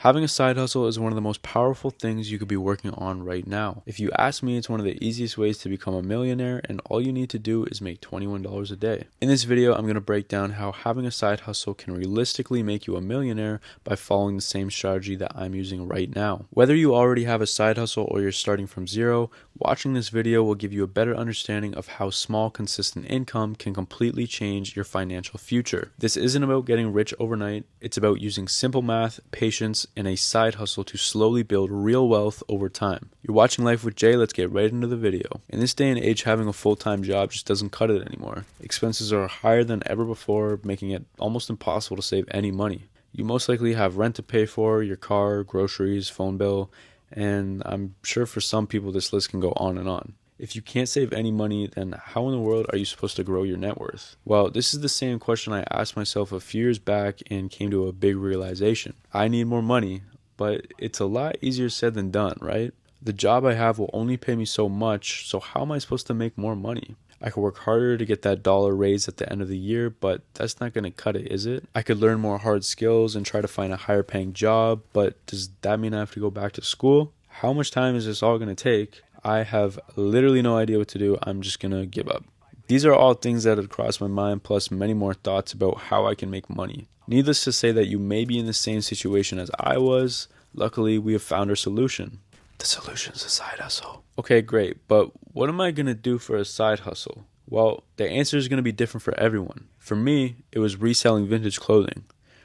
Having a side hustle is one of the most powerful things you could be working on right now. If you ask me, it's one of the easiest ways to become a millionaire, and all you need to do is make $21 a day. In this video, I'm going to break down how having a side hustle can realistically make you a millionaire by following the same strategy that I'm using right now. Whether you already have a side hustle or you're starting from zero, watching this video will give you a better understanding of how small, consistent income can completely change your financial future. This isn't about getting rich overnight, it's about using simple math, patience, and a side hustle to slowly build real wealth over time. You're watching Life with Jay, let's get right into the video. In this day and age, having a full-time job just doesn't cut it anymore. Expenses are higher than ever before, making it almost impossible to save any money. You most likely have rent to pay for, your car, groceries, phone bill, and I'm sure for some people this list can go on and on. If you can't save any money, then how in the world are you supposed to grow your net worth? Well, this is the same question I asked myself a few years back and came to a big realization. I need more money, but it's a lot easier said than done, right? The job I have will only pay me so much, so how am I supposed to make more money? I could work harder to get that dollar raise at the end of the year, but that's not going to cut it, is it? I could learn more hard skills and try to find a higher paying job, but does that mean I have to go back to school? How much time is this all going to take? I have literally no idea what to do. I'm just going to give up. These are all things that had crossed my mind, plus many more thoughts about how I can make money. Needless to say that you may be in the same situation as I was. Luckily, we have found our solution. The solution is a side hustle. Okay, great, but what am I going to do for a side hustle? Well, the answer is going to be different for everyone. For me, it was reselling vintage clothing.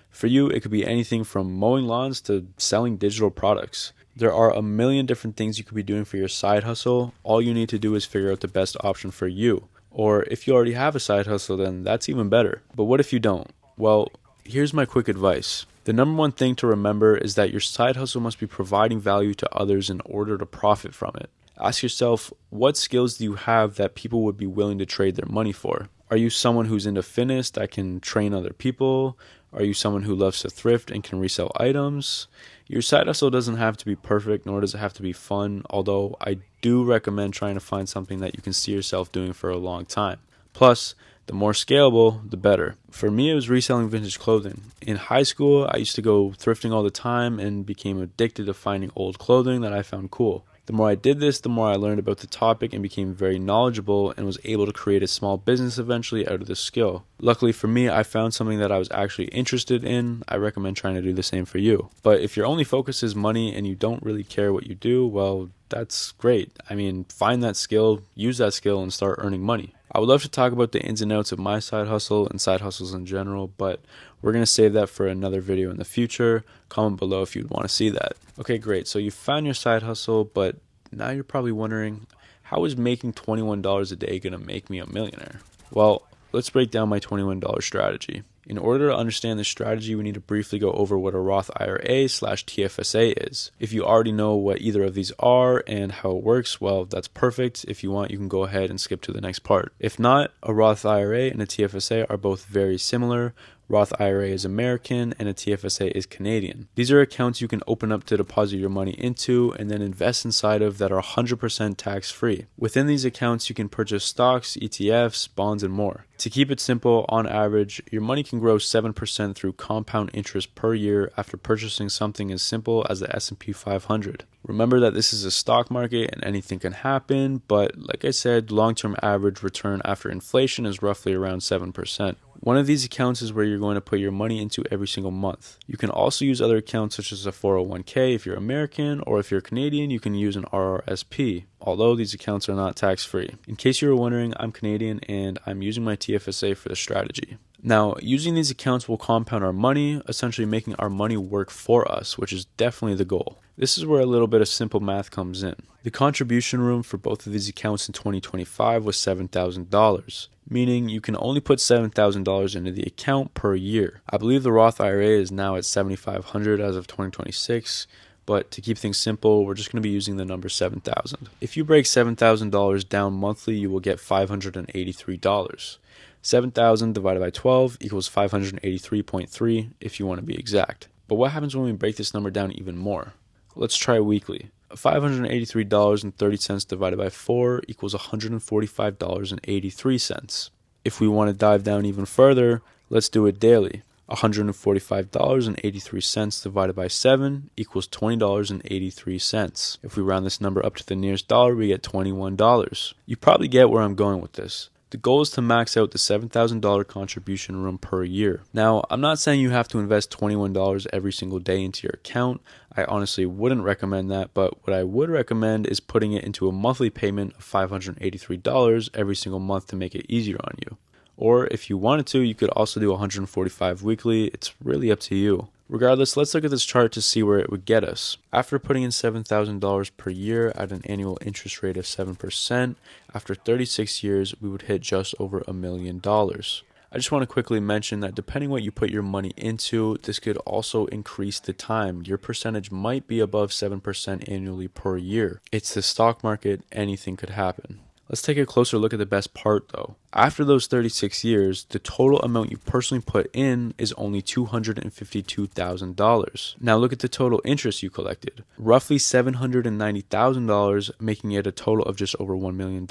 For you, it could be anything from mowing lawns to selling digital products. There are a million different things you could be doing for your side hustle. All you need to do is figure out the best option for you. Or if you already have a side hustle, then that's even better. But what if you don't? Well, here's my quick advice. The number one thing to remember is that your side hustle must be providing value to others in order to profit from it. Ask yourself, what skills do you have that people would be willing to trade their money for? Are you someone who's into fitness that can train other people? Are you someone who loves to thrift and can resell items? Your side hustle doesn't have to be perfect, nor does it have to be fun, although I do recommend trying to find something that you can see yourself doing for a long time. Plus, the more scalable, the better. For me, it was reselling vintage clothing. In high school, I used to go thrifting all the time and became addicted to finding old clothing that I found cool. The more I did this, the more I learned about the topic and became very knowledgeable and was able to create a small business eventually out of this skill. Luckily for me, I found something that I was actually interested in. I recommend trying to do the same for you. But if your only focus is money and you don't really care what you do, well, that's great. I mean, find that skill, use that skill, and start earning money. I would love to talk about the ins and outs of my side hustle and side hustles in general, but we're going to save that for another video in the future. Comment below if you'd want to see that. Okay, great. So you found your side hustle, but now you're probably wondering, how is making $21 a day going to make me a millionaire? Well, let's break down my $21 strategy. In order to understand this strategy, we need to briefly go over what a Roth IRA/TFSA is. If you already know what either of these are and how it works, well, that's perfect. If you want, you can go ahead and skip to the next part. If not, a Roth IRA and a TFSA are both very similar. Roth IRA is American and a TFSA is Canadian. These are accounts you can open up to deposit your money into and then invest inside of that are 100% tax-free. Within these accounts, you can purchase stocks, ETFs, bonds, and more. To keep it simple, on average, your money can grow 7% through compound interest per year after purchasing something as simple as the S&P 500. Remember that this is a stock market and anything can happen, but like I said, long-term average return after inflation is roughly around 7%. One of these accounts is where you're going to put your money into every single month. You can also use other accounts such as a 401k if you're American, or if you're Canadian, you can use an RRSP, although these accounts are not tax-free. In case you were wondering, I'm Canadian and I'm using my TFSA for the strategy. Now, using these accounts will compound our money, essentially making our money work for us, which is definitely the goal. This is where a little bit of simple math comes in. The contribution room for both of these accounts in 2025 was $7,000, meaning you can only put $7,000 into the account per year. I believe the Roth IRA is now at $7,500 as of 2026, but to keep things simple, we're just going to be using the number 7,000. If you break $7,000 down monthly, you will get $583. 7,000 divided by 12 equals 583.3 if you want to be exact. But what happens when we break this number down even more? Let's try weekly. $583.30 divided by 4 equals $145.83. If we want to dive down even further, let's do it daily. $145.83 divided by 7 equals $20.83. If we round this number up to the nearest dollar, we get $21. You probably get where I'm going with this. The goal is to max out the $7,000 contribution room per year. Now, I'm not saying you have to invest $21 every single day into your account. I honestly wouldn't recommend that, but what I would recommend is putting it into a monthly payment of $583 every single month to make it easier on you. Or if you wanted to, you could also do $145 weekly. It's really up to you. Regardless, let's look at this chart to see where it would get us. After putting in $7,000 per year at an annual interest rate of 7%, after 36 years, we would hit just over $1 million. I just want to quickly mention that depending what you put your money into, this could also increase the time. Your percentage might be above 7% annually per year. It's the stock market, anything could happen. Let's take a closer look at the best part though. After those 36 years, the total amount you personally put in is only $252,000. Now look at the total interest you collected, roughly $790,000, making it a total of just over $1 million.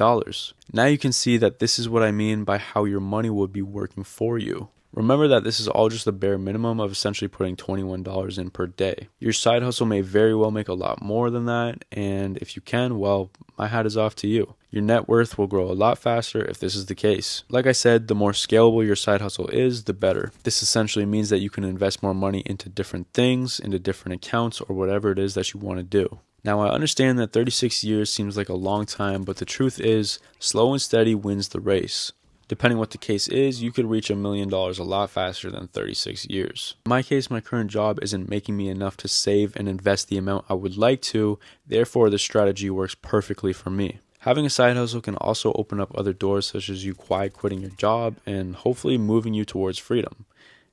Now you can see that this is what I mean by how your money would be working for you. Remember that this is all just the bare minimum of essentially putting $21 in per day. Your side hustle may very well make a lot more than that, and if you can, well, my hat is off to you. Your net worth will grow a lot faster if this is the case. Like I said, the more scalable your side hustle is, the better. This essentially means that you can invest more money into different things, into different accounts, or whatever it is that you want to do. Now, I understand that 36 years seems like a long time, but the truth is, slow and steady wins the race. Depending what the case is, you could reach $1 million a lot faster than 36 years. In my case, my current job isn't making me enough to save and invest the amount I would like to, therefore this strategy works perfectly for me. Having a side hustle can also open up other doors, such as you quiet quitting your job and hopefully moving you towards freedom,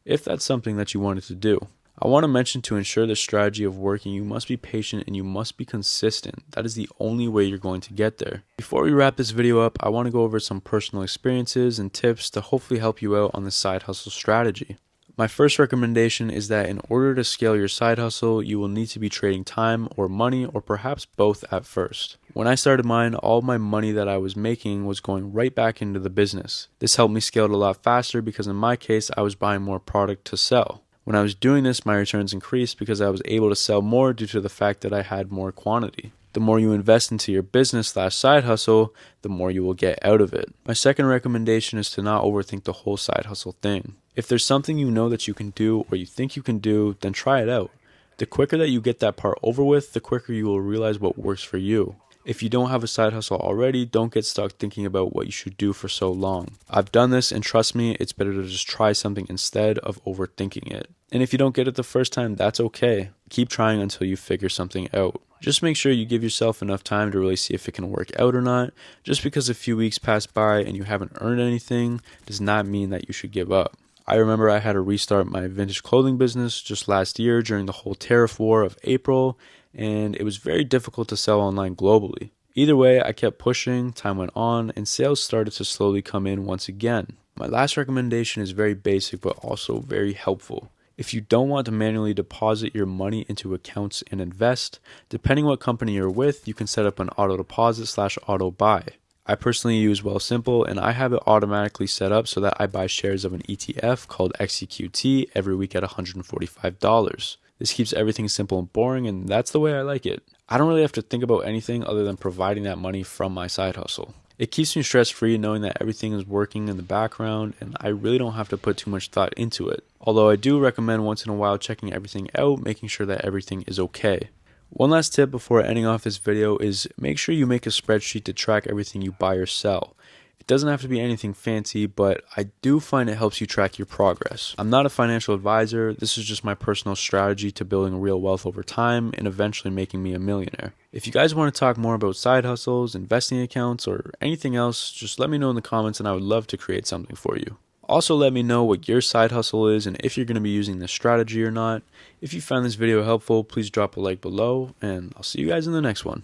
if that's something that you wanted to do. I want to mention, to ensure this strategy of working, you must be patient and you must be consistent. That is the only way you're going to get there. Before we wrap this video up, I want to go over some personal experiences and tips to hopefully help you out on the side hustle strategy. My first recommendation is that in order to scale your side hustle, you will need to be trading time or money, or perhaps both at first. When I started mine, all my money that I was making was going right back into the business. This helped me scale it a lot faster because in my case, I was buying more product to sell. When I was doing this, my returns increased because I was able to sell more due to the fact that I had more quantity. The more you invest into your business/side hustle, the more you will get out of it. My second recommendation is to not overthink the whole side hustle thing. If there's something you know that you can do or you think you can do, then try it out. The quicker that you get that part over with, the quicker you will realize what works for you. If you don't have a side hustle already, don't get stuck thinking about what you should do for so long. I've done this, and trust me, it's better to just try something instead of overthinking it. And if you don't get it the first time, that's okay. Keep trying until you figure something out. Just make sure you give yourself enough time to really see if it can work out or not. Just because a few weeks pass by and you haven't earned anything does not mean that you should give up. I remember I had to restart my vintage clothing business just last year during the whole tariff war of April, and it was very difficult to sell online globally. Either way, I kept pushing, time went on, and sales started to slowly come in once again. My last recommendation is very basic but also very helpful. If you don't want to manually deposit your money into accounts and invest, depending what company you're with, you can set up an auto deposit/auto buy. I personally use Wealthsimple, and I have it automatically set up so that I buy shares of an ETF called XEQT every week at $145. This keeps everything simple and boring, and that's the way I like it. I don't really have to think about anything other than providing that money from my side hustle. It keeps me stress-free knowing that everything is working in the background, and I really don't have to put too much thought into it. Although I do recommend once in a while checking everything out, making sure that everything is okay. One last tip before ending off this video is make sure you make a spreadsheet to track everything you buy or sell. It doesn't have to be anything fancy, but I do find it helps you track your progress. I'm not a financial advisor. This is just my personal strategy to building real wealth over time and eventually making me a millionaire. If you guys want to talk more about side hustles, investing accounts, or anything else, just let me know in the comments and I would love to create something for you. Also, let me know what your side hustle is and if you're going to be using this strategy or not. If you found this video helpful, please drop a like below, and I'll see you guys in the next one.